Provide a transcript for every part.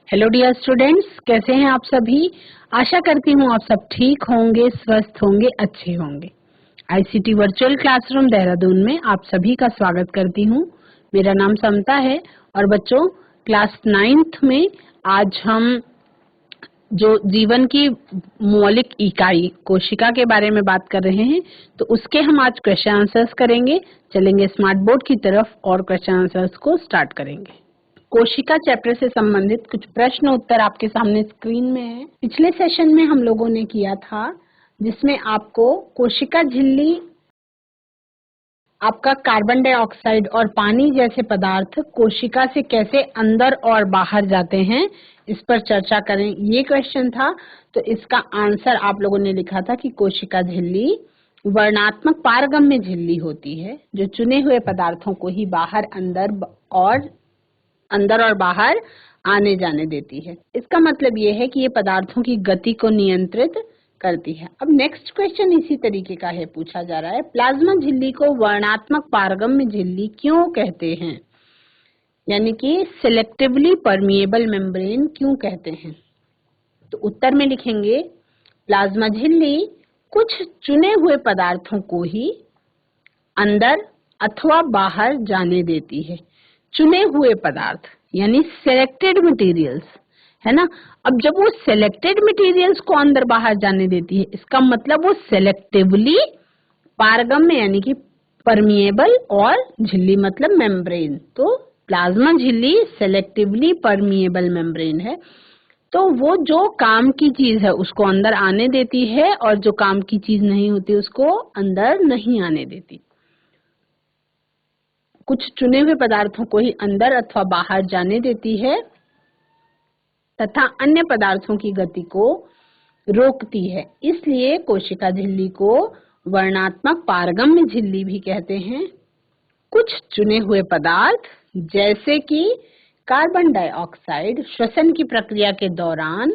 Hello dear students, कैसे हैं आप सभी। आशा करती हूँ आप सब ठीक होंगे, स्वस्थ होंगे, अच्छे होंगे। आईसीटी वर्चुअल क्लासरूम देहरादून में आप सभी का स्वागत करती हूँ। मेरा नाम समता है और बच्चों क्लास 9th में आज हम जो जीवन की मौलिक इकाई कोशिका के बारे में बात कर रहे हैं, तो उसके हम आज क्वेश्चन आंसर्स करेंगे। चलेंगे स्मार्ट बोर्ड की तरफ और क्वेश्चन आंसर्स को स्टार्ट करेंगे। कोशिका चैप्टर से संबंधित कुछ प्रश्न उत्तर आपके सामने स्क्रीन में है। पिछले सेशन में हम लोगों ने किया था जिसमें आपको कोशिका झिल्ली, आपका कार्बन डाइऑक्साइड और पानी जैसे पदार्थ कोशिका से कैसे अंदर और बाहर जाते हैं, इस पर चर्चा करें, ये क्वेश्चन था। तो इसका आंसर आप लोगों ने लिखा था कि कोशिका झिल्ली वर्णात्मक पारगम्य झिल्ली होती है जो चुने हुए पदार्थों को ही बाहर अंदर और बाहर आने जाने देती है। इसका मतलब ये है कि ये पदार्थों की गति को नियंत्रित करती है। अब नेक्स्ट क्वेश्चन इसी तरीके का है, पूछा जा रहा है प्लाज्मा झिल्ली को वर्णात्मक पारगम्य झिल्ली क्यों कहते हैं, यानी कि सिलेक्टिवली परमिएबल मेम्ब्रेन क्यों कहते हैं। तो उत्तर में लिखेंगे प्लाज्मा झिल्ली कुछ चुने हुए पदार्थों को ही अंदर अथवा बाहर जाने देती है। चुने हुए पदार्थ यानी सिलेक्टेड मटेरियल्स, है ना। अब जब वो सिलेक्टेड मटेरियल्स को अंदर बाहर जाने देती है, इसका मतलब वो सिलेक्टिवली पारगम्य यानी कि परमिएबल, और झिल्ली मतलब मेम्ब्रेन। तो प्लाज्मा झिल्ली सिलेक्टिवली परमिएबल मेम्ब्रेन है। तो वो जो काम की चीज है उसको अंदर आने देती है और जो काम की चीज नहीं होती उसको अंदर नहीं आने देती। कुछ चुने हुए पदार्थों को ही अंदर अथवा बाहर जाने देती है तथा अन्य पदार्थों की गति को रोकती है। इसलिए कोशिका झिल्ली को वर्णात्मक पारगम्य झिल्ली भी कहते हैं। कुछ चुने हुए पदार्थ जैसे कि कार्बन डाइऑक्साइड श्वसन की प्रक्रिया के दौरान,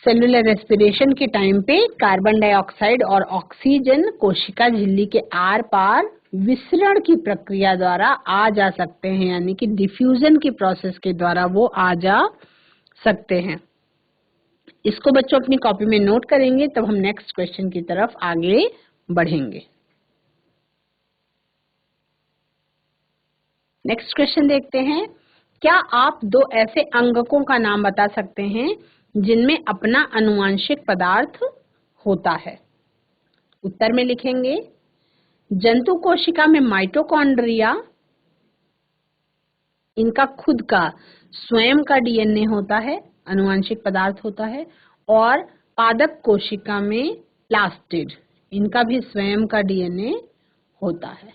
सेलुलर रेस्पिरेशन के टाइम पे कार्बन डाइऑक्साइड और ऑक्सीजन कोशिका झिल्ली के आर पार विसरण की प्रक्रिया द्वारा आ जा सकते हैं, यानी कि डिफ्यूजन की प्रोसेस के द्वारा वो आ जा सकते हैं। इसको बच्चों अपनी कॉपी में नोट करेंगे, तब हम नेक्स्ट क्वेश्चन की तरफ आगे बढ़ेंगे। नेक्स्ट क्वेश्चन देखते हैं, क्या आप दो ऐसे अंगकों का नाम बता सकते हैं जिनमें अपना आनुवंशिक पदार्थ होता है। उत्तर में लिखेंगे जंतु कोशिका में माइटोकॉन्ड्रिया, इनका खुद का स्वयं का डीएनए होता है, आनुवंशिक पदार्थ होता है। और पादप कोशिका में प्लास्टिड, इनका भी स्वयं का डीएनए होता है।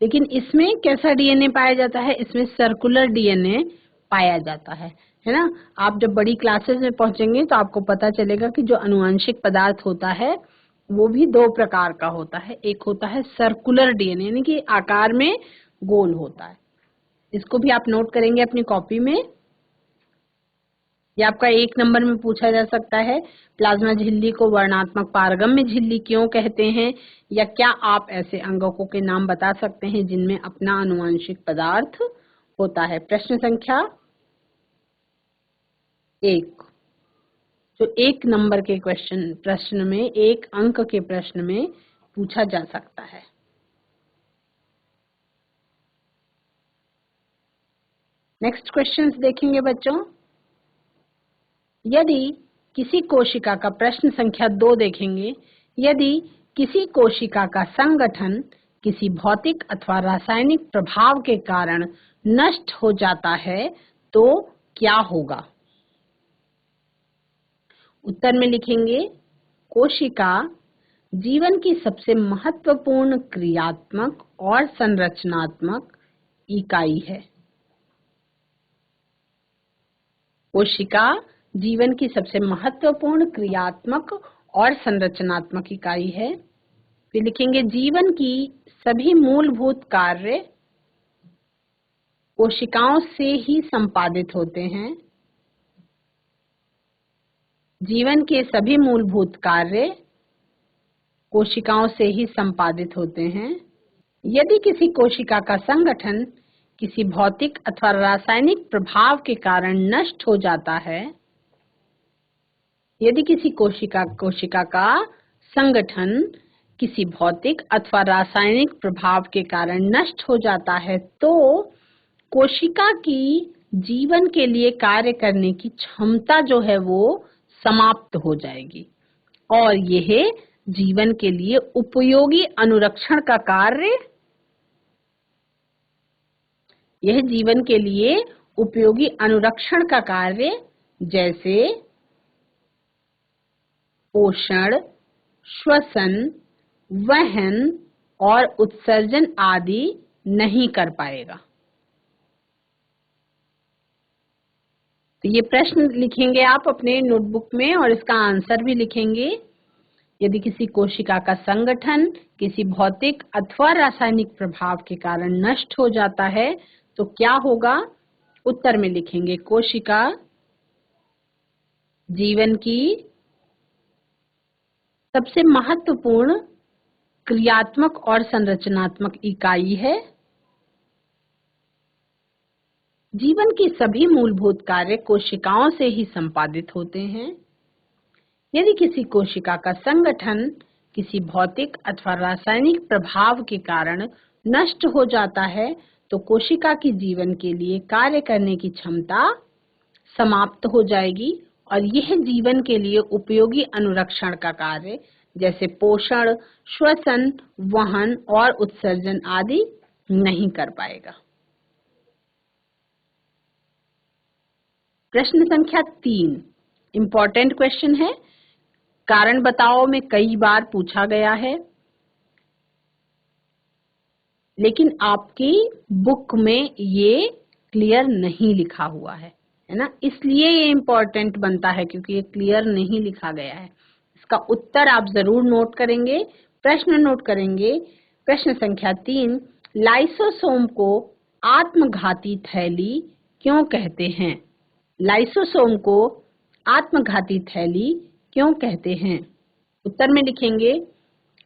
लेकिन इसमें कैसा डीएनए पाया जाता है, इसमें सर्कुलर डीएनए पाया जाता है ना। आप जब बड़ी क्लासेस में पहुंचेंगे तो आपको पता चलेगा कि जो आनुवंशिक पदार्थ होता है वो भी दो प्रकार का होता है। एक होता है सर्कुलर डीएनए, यानी कि आकार में गोल होता है। इसको भी आप नोट करेंगे अपनी कॉपी में। ये आपका 1 नंबर में पूछा जा सकता है, प्लाज्मा झिल्ली को वर्णात्मक पारगम्य झिल्ली क्यों कहते हैं, या क्या आप ऐसे अंगकों के नाम बता सकते हैं जिनमें अपना आनुवंशिक पदार्थ होता है। प्रश्न संख्या 1, जो 1 नंबर के प्रश्न में, 1 अंक के प्रश्न में पूछा जा सकता है। नेक्स्ट क्वेश्चंस देखेंगे बच्चों। यदि किसी कोशिका का, प्रश्न संख्या 2 देखेंगे, यदि किसी कोशिका का संगठन किसी भौतिक अथवा रासायनिक प्रभाव के कारण नष्ट हो जाता है तो क्या होगा। उत्तर में लिखेंगे कोशिका जीवन की सबसे महत्वपूर्ण क्रियात्मक और संरचनात्मक इकाई है। कोशिका जीवन की सबसे महत्वपूर्ण क्रियात्मक और संरचनात्मक इकाई है। फिर लिखेंगे जीवन की सभी मूलभूत कार्य कोशिकाओं से ही संपादित होते हैं। जीवन के सभी मूलभूत कार्य कोशिकाओं से ही संपादित होते हैं। यदि किसी कोशिका का संगठन किसी भौतिक अथवा रासायनिक प्रभाव के कारण नष्ट हो जाता है, यदि किसी कोशिका का संगठन किसी भौतिक अथवा रासायनिक प्रभाव के कारण नष्ट हो जाता है, तो कोशिका की जीवन के लिए कार्य करने की क्षमता जो है वो समाप्त हो जाएगी और यह जीवन के लिए उपयोगी अनुरक्षण का कार्य जैसे पोषण, श्वसन, वहन और उत्सर्जन आदि नहीं कर पाएगा। तो ये प्रश्न लिखेंगे आप अपने नोटबुक में और इसका आंसर भी लिखेंगे। यदि किसी कोशिका का संगठन किसी भौतिक अथवा रासायनिक प्रभाव के कारण नष्ट हो जाता है तो क्या होगा? उत्तर में लिखेंगे कोशिका जीवन की सबसे महत्वपूर्ण क्रियात्मक और संरचनात्मक इकाई है। जीवन की सभी मूलभूत कार्य कोशिकाओं से ही संपादित होते हैं। यदि किसी कोशिका का संगठन किसी भौतिक अथवा रासायनिक प्रभाव के कारण नष्ट हो जाता है तो कोशिका की जीवन के लिए कार्य करने की क्षमता समाप्त हो जाएगी और यह जीवन के लिए उपयोगी अनुरक्षण का कार्य जैसे पोषण, श्वसन, वहन और उत्सर्जन आदि नहीं कर पाएगा। प्रश्न संख्या 3 इम्पोर्टेंट क्वेश्चन है, कारण बताओ में कई बार पूछा गया है, लेकिन आपकी बुक में ये क्लियर नहीं लिखा हुआ है ना, इसलिए ये इम्पोर्टेंट बनता है क्योंकि ये क्लियर नहीं लिखा गया है। इसका उत्तर आप जरूर नोट करेंगे, प्रश्न नोट करेंगे। प्रश्न संख्या 3, लाइसोसोम को आत्मघाती थैली क्यों कहते हैं? लाइसोसोम को आत्मघाती थैली क्यों कहते हैं? उत्तर में लिखेंगे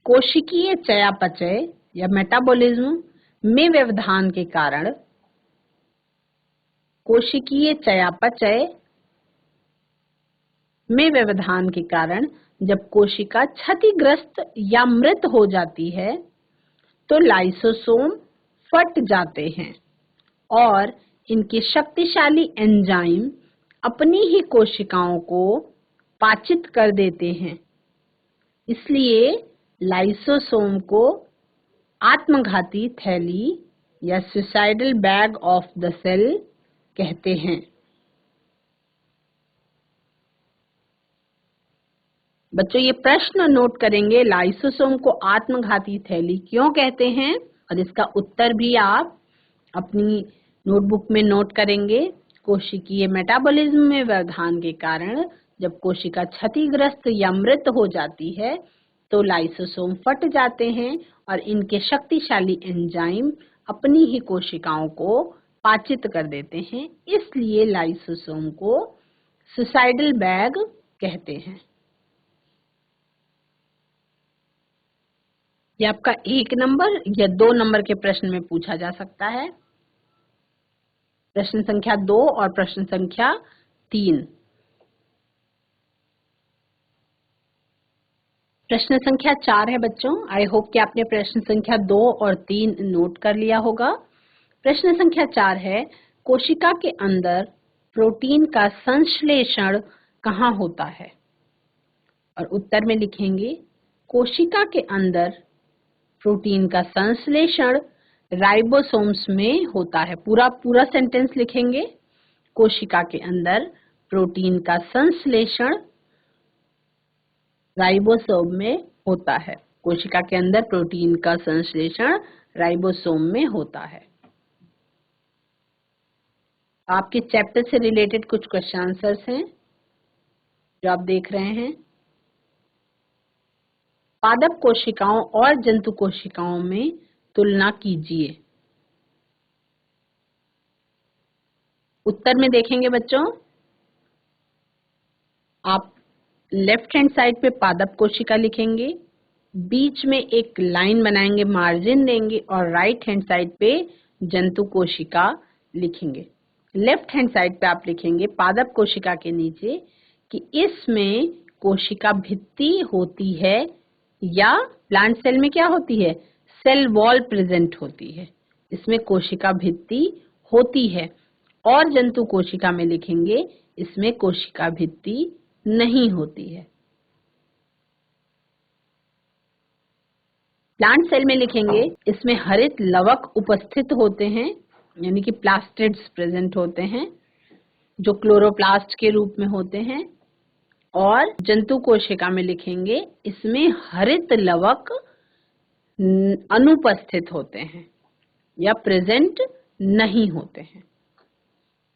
कोशिकीय चयापचय या मेटाबॉलिज्म में व्यवधान के कारण, कोशिकीय चयापचय में व्यवधान के कारण जब कोशिका क्षतिग्रस्त या मृत हो जाती है तो लाइसोसोम फट जाते हैं और इनके शक्तिशाली एंजाइम अपनी ही कोशिकाओं को पाचित कर देते हैं। इसलिए लाइसोसोम को आत्मघाती थैली या suicidal bag of the cell कहते हैं। बच्चों ये प्रश्न नोट करेंगे, लाइसोसोम को आत्मघाती थैली क्यों कहते हैं, और इसका उत्तर भी आप अपनी नोटबुक में नोट करेंगे। कोशिकीय मेटाबॉलिज्म में व्यवधान के कारण जब कोशिका क्षतिग्रस्त या मृत हो जाती है तो लाइसोसोम फट जाते हैं और इनके शक्तिशाली एंजाइम अपनी ही कोशिकाओं को पाचित कर देते हैं। इसलिए लाइसोसोम को सुसाइडल बैग कहते हैं। यह आपका 1 नंबर या 2 नंबर के प्रश्न में पूछा जा सकता है। प्रश्न संख्या 2 और प्रश्न संख्या 3। प्रश्न संख्या 4 है बच्चों। आई होप कि आपने प्रश्न संख्या 2 और 3 नोट कर लिया होगा। प्रश्न संख्या 4 है, कोशिका के अंदर प्रोटीन का संश्लेषण कहाँ होता है? और उत्तर में लिखेंगे कोशिका के अंदर प्रोटीन का संश्लेषण राइबोसोम्स में होता है। पूरा सेंटेंस लिखेंगे, कोशिका के अंदर प्रोटीन का संश्लेषण राइबोसोम में होता है। कोशिका के अंदर प्रोटीन का संश्लेषण राइबोसोम में होता है। आपके चैप्टर से रिलेटेड कुछ क्वेश्चन आंसर्स हैं जो आप देख रहे हैं। पादप कोशिकाओं और जंतु कोशिकाओं में तुलना कीजिए। उत्तर में देखेंगे बच्चों, आप लेफ्ट हैंड साइड पे पादप कोशिका लिखेंगे, बीच में एक लाइन बनाएंगे, मार्जिन देंगे और राइट हैंड साइड पे जंतु कोशिका लिखेंगे। लेफ्ट हैंड साइड पे आप लिखेंगे पादप कोशिका के नीचे कि इसमें कोशिका भित्ति होती है या प्लांट सेल में क्या होती है, सेल वॉल प्रेजेंट होती है, इसमें कोशिका भित्ति होती है। और जंतु कोशिका में लिखेंगे इसमें कोशिका भित्ति नहीं होती है। प्लांट सेल में लिखेंगे इसमें हरित लवक उपस्थित होते हैं, यानी कि प्लास्टिड्स प्रेजेंट होते हैं जो क्लोरोप्लास्ट के रूप में होते हैं। और जंतु कोशिका में लिखेंगे इसमें हरित लवक अनुपस्थित होते हैं या प्रेजेंट नहीं होते हैं।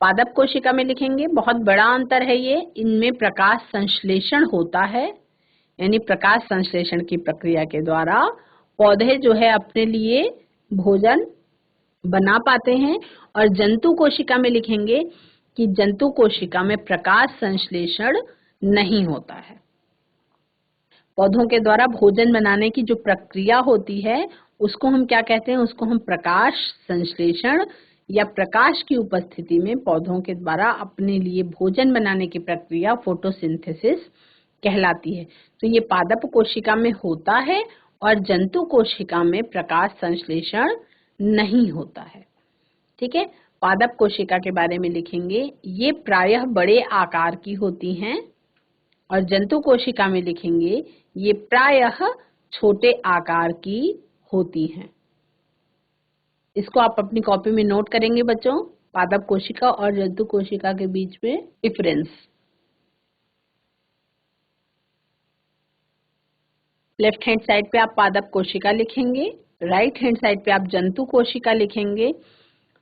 पादप कोशिका में लिखेंगे बहुत बड़ा अंतर है ये, इनमें प्रकाश संश्लेषण होता है, यानी प्रकाश संश्लेषण की प्रक्रिया के द्वारा पौधे जो है अपने लिए भोजन बना पाते हैं। और जंतु कोशिका में लिखेंगे कि जंतु कोशिका में प्रकाश संश्लेषण नहीं होता है। पौधों के द्वारा भोजन बनाने की जो प्रक्रिया होती है उसको हम क्या कहते हैं, उसको हम प्रकाश संश्लेषण या प्रकाश की उपस्थिति में पौधों के द्वारा अपने लिए भोजन बनाने की प्रक्रिया फोटोसिंथेसिस कहलाती है। तो ये पादप कोशिका में होता है और जंतु कोशिका में प्रकाश संश्लेषण नहीं होता है। ठीक है, पादप कोशिका के बारे में लिखेंगे ये प्रायः बड़े आकार की होती हैं और जंतु कोशिका में लिखेंगे ये प्रायः छोटे आकार की होती हैं। इसको आप अपनी कॉपी में नोट करेंगे बच्चों, पादप कोशिका और जंतु कोशिका के बीच में डिफरेंस। लेफ्ट हैंड साइड पे आप पादप कोशिका लिखेंगे, राइट हैंड साइड पे आप जंतु कोशिका लिखेंगे।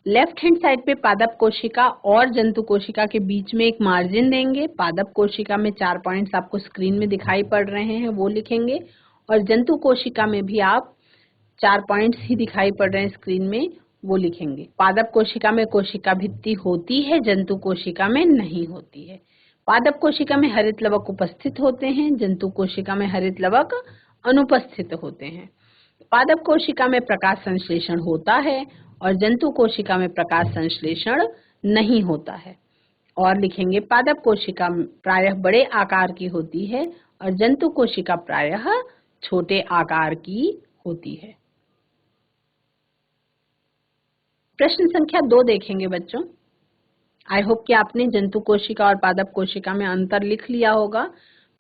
लेफ्ट हैंड साइड पे पादप कोशिका और जंतु कोशिका के बीच में एक मार्जिन देंगे। पादप कोशिका में 4 पॉइंट्स आपको स्क्रीन में दिखाई पड़ रहे हैं वो लिखेंगे और जंतु कोशिका में भी आप 4 पॉइंट्स ही दिखाई पड़ रहे हैं स्क्रीन में वो लिखेंगे। पादप कोशिका में कोशिका भित्ति होती है, जंतु कोशिका में नहीं होती है। पादप कोशिका में हरित लवक उपस्थित होते हैं, जंतु कोशिका में हरित लवक अनुपस्थित होते हैं। पादप कोशिका में प्रकाश संश्लेषण होता है और जंतु कोशिका में प्रकाश संश्लेषण नहीं होता है। और लिखेंगे पादप कोशिका प्रायः बड़े आकार की होती है और जंतु कोशिका प्रायः छोटे आकार की होती है। प्रश्न संख्या 2 देखेंगे बच्चों। आई होप कि आपने जंतु कोशिका और पादप कोशिका में अंतर लिख लिया होगा।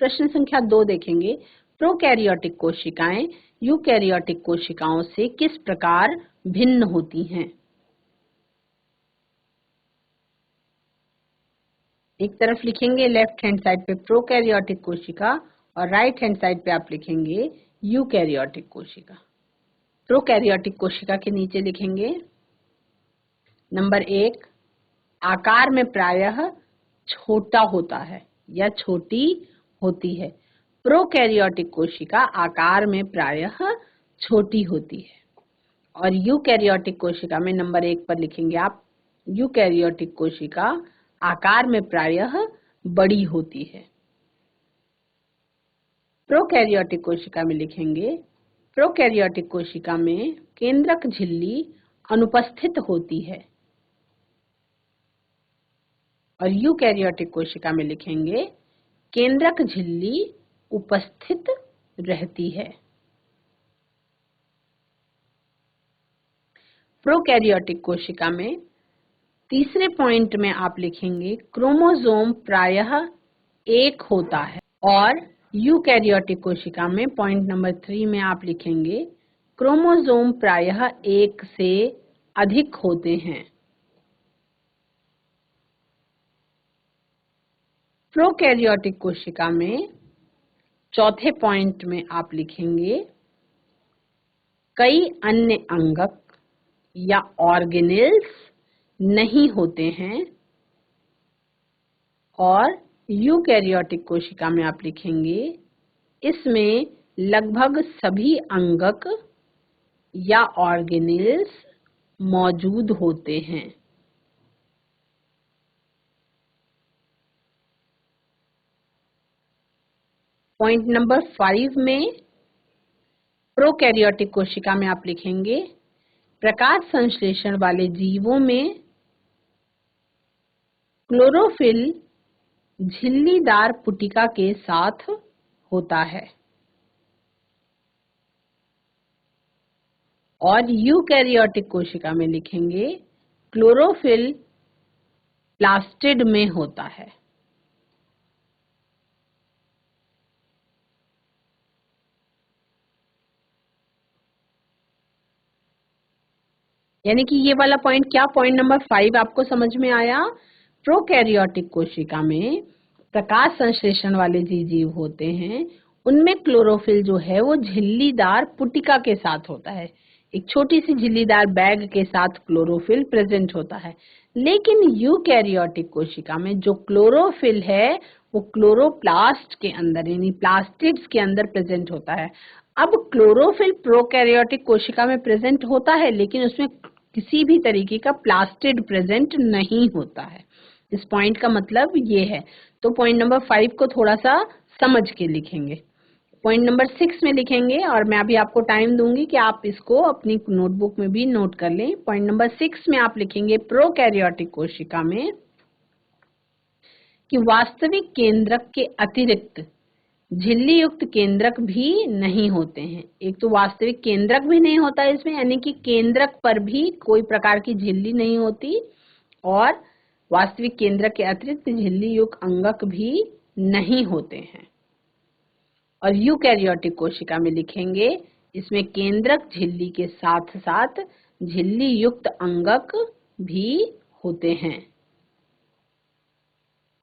प्रश्न संख्या 2 देखेंगे, प्रोकैरियोटिक कोशिकाएं यूकैरियोटिक कोशिकाओं से किस प्रकार भिन्न होती हैं। एक तरफ लिखेंगे लेफ्ट हैंड साइड पे प्रोकैरियोटिक कोशिका और राइट हैंड साइड पे आप लिखेंगे यूकैरियोटिक कोशिका। प्रोकैरियोटिक कोशिका के नीचे लिखेंगे नंबर 1, आकार में प्रायः छोटा होता है या छोटी होती है। प्रोकैरियोटिक कोशिका आकार में प्रायः छोटी होती है। और यूकैरियोटिक कोशिका में नंबर 1 पर लिखेंगे आप यूकैरियोटिक कोशिका आकार में प्रायः बड़ी होती है। प्रोकैरियोटिक कोशिका में लिखेंगे प्रोकैरियोटिक कोशिका में केंद्रक झिल्ली अनुपस्थित होती है। और यूकैरियोटिक कोशिका में लिखेंगे केंद्रक झिल्ली उपस्थित रहती है। प्रोकैरियोटिक कोशिका में तीसरे पॉइंट में आप लिखेंगे क्रोमोसोम प्रायः 1 होता है। और यूकैरियोटिक कोशिका में पॉइंट नंबर 3 में आप लिखेंगे क्रोमोसोम प्रायः 1 से अधिक होते हैं। प्रोकैरियोटिक कोशिका में चौथे पॉइंट में आप लिखेंगे कई अन्य अंगक या ऑर्गेनेल्स नहीं होते हैं। और यूकैरियोटिक कोशिका में आप लिखेंगे इसमें लगभग सभी अंगक या ऑर्गेनेल्स मौजूद होते हैं। पॉइंट नंबर 5 में प्रोकैरियोटिक कोशिका में आप लिखेंगे प्रकाश संश्लेषण वाले जीवों में क्लोरोफिल झिल्लीदार पुटिका के साथ होता है और यूकैरियोटिक कोशिका में लिखेंगे क्लोरोफिल प्लास्टिड में होता है। यानी कि ये वाला पॉइंट क्या, पॉइंट नंबर 5 आपको समझ में आया। प्रोकैरियोटिक कोशिका में प्रकाश संश्लेषण वाले जीव होते हैं, उनमें क्लोरोफिल जो है वो झिल्लीदार पुटिका के साथ होता है। एक छोटी सी झिल्लीदार बैग के साथ क्लोरोफिल प्रेजेंट होता है। लेकिन यूकैरियोटिक कोशिका में जो क्लोरोफिल है वो क्लोरोप्लास्ट के अंदर यानी प्लास्टिड्स के अंदर प्रेजेंट होता है। अब क्लोरोफिल प्रोकैरियोटिक कोशिका में प्रेजेंट होता है, लेकिन उसमें किसी भी तरीके का प्लास्टिड प्रेजेंट नहीं होता है। इस पॉइंट का मतलब ये है। तो पॉइंट नंबर 5 को थोड़ा सा समझ के लिखेंगे। पॉइंट नंबर 6 में लिखेंगे और मैं अभी आपको टाइम दूंगी कि आप इसको अपनी नोटबुक में भी नोट कर लें। पॉइंट नंबर 6 में आप लिखेंगे प्रोकैरियोटिक कोशिका में कि वास्तविक केंद्रक के अतिरिक्त झिल्ली युक्त केंद्रक भी नहीं होते हैं। एक तो वास्तविक केंद्रक भी नहीं होता है इसमें, यानी कि केंद्रक पर भी कोई प्रकार की झिल्ली नहीं होती, और वास्तविक केंद्रक के अतिरिक्त झिल्ली युक्त अंगक भी नहीं होते हैं। और यूकैरियोटिक कोशिका में लिखेंगे इसमें केंद्रक झिल्ली के साथ साथ झिल्ली युक्त अंगक भी होते हैं।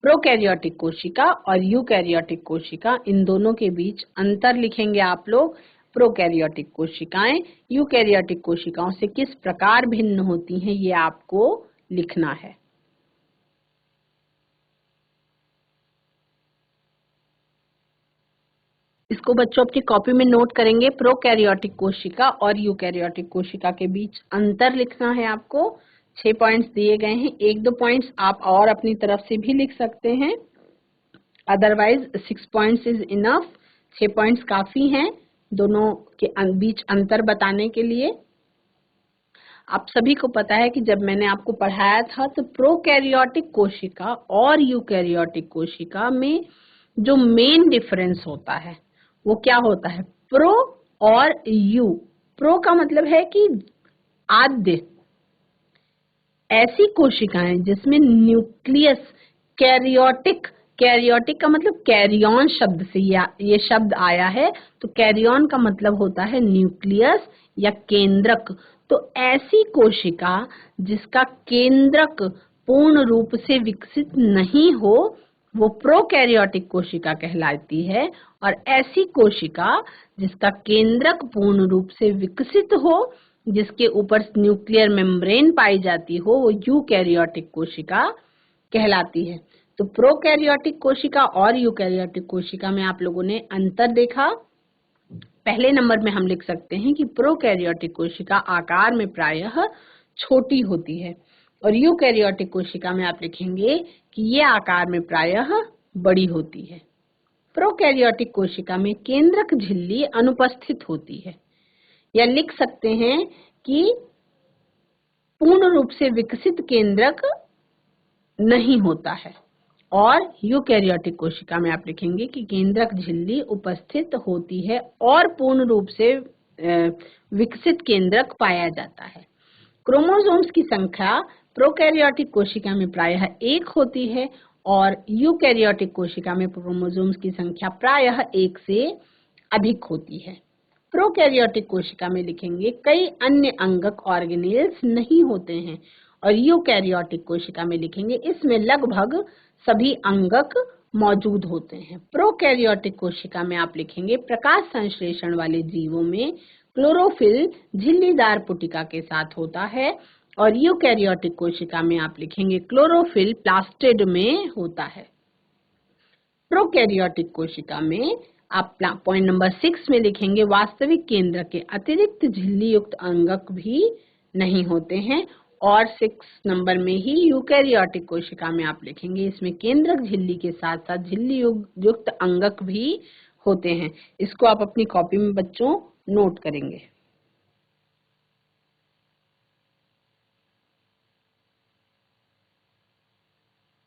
प्रोकैरियोटिक कोशिका और यूकैरियोटिक कोशिका, इन दोनों के बीच अंतर लिखेंगे आप लोग। प्रोकैरियोटिक कोशिकाएं यूकैरियोटिक कोशिकाओं से किस प्रकार भिन्न होती हैं, ये आपको लिखना है। इसको बच्चों अपनी कॉपी में नोट करेंगे। प्रोकैरियोटिक कोशिका और यूकैरियोटिक कोशिका के बीच अंतर लिखना है आपको। 6 पॉइंट्स दिए गए हैं, 1-2 पॉइंट्स आप और अपनी तरफ से भी लिख सकते हैं, otherwise 6 points is enough. 6 points काफी हैं दोनों के बीच अंतर बताने के लिए। आप सभी को पता है कि जब मैंने आपको पढ़ाया था तो प्रोकैरियोटिक कोशिका और यूकैरियोटिक कोशिका में जो मेन डिफरेंस होता है वो क्या होता है, प्रो और यू। प्रो का मतलब है कि आद्य, ऐसी कोशिकाएं जिसमें न्यूक्लियस कैरियोटिक, कैरियोटिक का मतलब कैरियन शब्द से ये शब्द आया है, तो कैरियन का मतलब होता है न्यूक्लियस या केंद्रक। तो ऐसी कोशिका जिसका केंद्रक पूर्ण रूप से विकसित नहीं हो वो प्रोकैरियोटिक कोशिका कहलाती है, और ऐसी कोशिका जिसका केंद्रक पूर्ण रूप से विकसित हो, जिसके ऊपर न्यूक्लियर मेम्ब्रेन पाई जाती हो, वो यूकैरियोटिक कोशिका कहलाती है। तो प्रोकैरियोटिक कोशिका और यूकैरियोटिक कोशिका में आप लोगों ने अंतर देखा। पहले नंबर में हम लिख सकते हैं कि प्रोकैरियोटिक कोशिका आकार में प्रायः छोटी होती है, और यूकैरियोटिक कोशिका में आप लिखेंगे कि ये आकार में प्रायः बड़ी होती है। प्रोकैरियोटिक कोशिका में केंद्रक झिल्ली अनुपस्थित होती है, या लिख सकते हैं कि पूर्ण रूप से विकसित केंद्रक नहीं होता है। और यूकैरियोटिक कोशिका में आप लिखेंगे कि केंद्रक झिल्ली उपस्थित होती है और पूर्ण रूप से विकसित केंद्रक पाया जाता है। क्रोमोसोम्स की संख्या प्रोकैरियोटिक कोशिका में प्रायः 1 होती है और यूकैरियोटिक कोशिका में क्रोमोसोम्स की संख्या प्रायः 1 से अधिक होती है। प्रोकैरियोटिक कोशिका में लिखेंगे कई अन्य अंगक ऑर्गेनेल्स नहीं होते हैं, और यूकैरियोटिक कोशिका में लिखेंगे इसमें लगभग सभी अंगक मौजूद होते हैं। प्रोकैरियोटिक कोशिका में आप लिखेंगे प्रकाश संश्लेषण वाले जीवों में क्लोरोफिल झिल्लीदार पुटिका के साथ होता है, और यूकैरियोटिक कोशिका में आप लिखेंगे क्लोरोफिल प्लास्टिड में होता है। प्रोकैरियोटिक कोशिका में आप पॉइंट नंबर 6 में लिखेंगे वास्तविक केंद्र के अतिरिक्त झिल्ली युक्त अंगक भी नहीं होते हैं, और 6 नंबर में ही यूकैरियोटिक कोशिका में आप लिखेंगे इसमें केंद्रक झिल्ली के साथ साथ झिल्ली युक्त अंगक भी होते हैं। इसको आप अपनी कॉपी में बच्चों नोट करेंगे।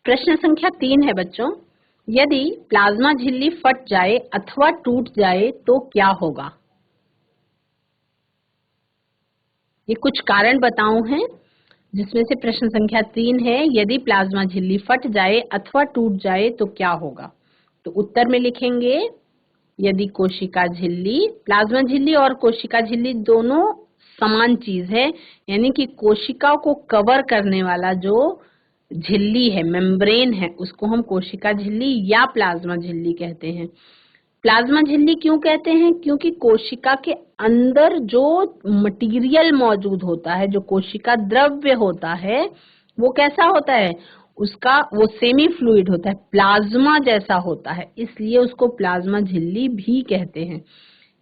प्रश्न संख्या 3 है बच्चों, यदि प्लाज्मा झिल्ली फट जाए अथवा टूट जाए तो क्या होगा? ये कुछ कारण बताओ हैं, जिसमें से प्रश्न संख्या 3 है, यदि प्लाज्मा झिल्ली फट जाए अथवा टूट जाए तो क्या होगा? तो उत्तर में लिखेंगे, यदि कोशिका झिल्ली, प्लाज्मा झिल्ली और कोशिका झिल्ली दोनों समान चीज है, यानी कि कोशिकाओं को कवर करने वाला जो झिल्ली है, मेम्ब्रेन है, उसको हम कोशिका झिल्ली या प्लाज्मा झिल्ली कहते हैं। प्लाज्मा झिल्ली क्यों कहते हैं? क्योंकि कोशिका के अंदर जो मटेरियल मौजूद होता है, जो कोशिका द्रव्य होता है, वो कैसा होता है? उसका वो सेमी फ्लूइड होता है, प्लाज्मा जैसा होता है, इसलिए उसको प्लाज्मा झिल्ली भी कहते हैं।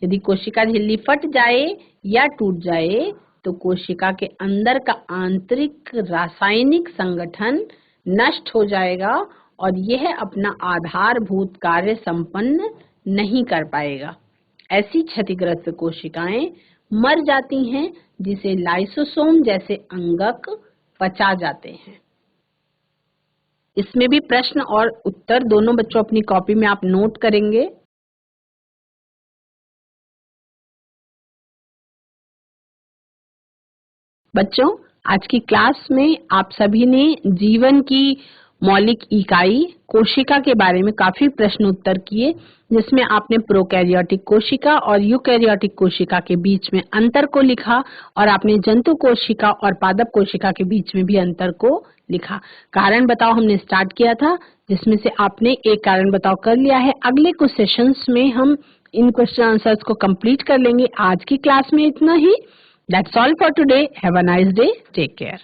यदि कोशिका झिल्ली फट जाए या टूट जाए तो कोशिका के अंदर का आंतरिक रासायनिक संगठन नष्ट हो जाएगा और यह अपना आधारभूत कार्य संपन्न नहीं कर पाएगा। ऐसी क्षतिग्रस्त कोशिकाएं मर जाती हैं, जिसे लाइसोसोम जैसे अंगक पचा जाते हैं। इसमें भी प्रश्न और उत्तर दोनों बच्चों अपनी कॉपी में आप नोट करेंगे। बच्चों, आज की क्लास में आप सभी ने जीवन की मौलिक इकाई कोशिका के बारे में काफी प्रश्न उत्तर किए, जिसमें आपने प्रोकैरियोटिक कोशिका और यूकैरियोटिक कोशिका के बीच में अंतर को लिखा और आपने जंतु कोशिका और पादप कोशिका के बीच में भी अंतर को लिखा। कारण बताओ हमने स्टार्ट किया था, जिसमें से आपने एक कारण बताओ कर लिया है। अगले कुछ सेशंस में हम इन क्वेश्चन आंसर्स को कंप्लीट कर लेंगे। आज की क्लास में इतना ही। That's all for today. Have a nice day. Take care.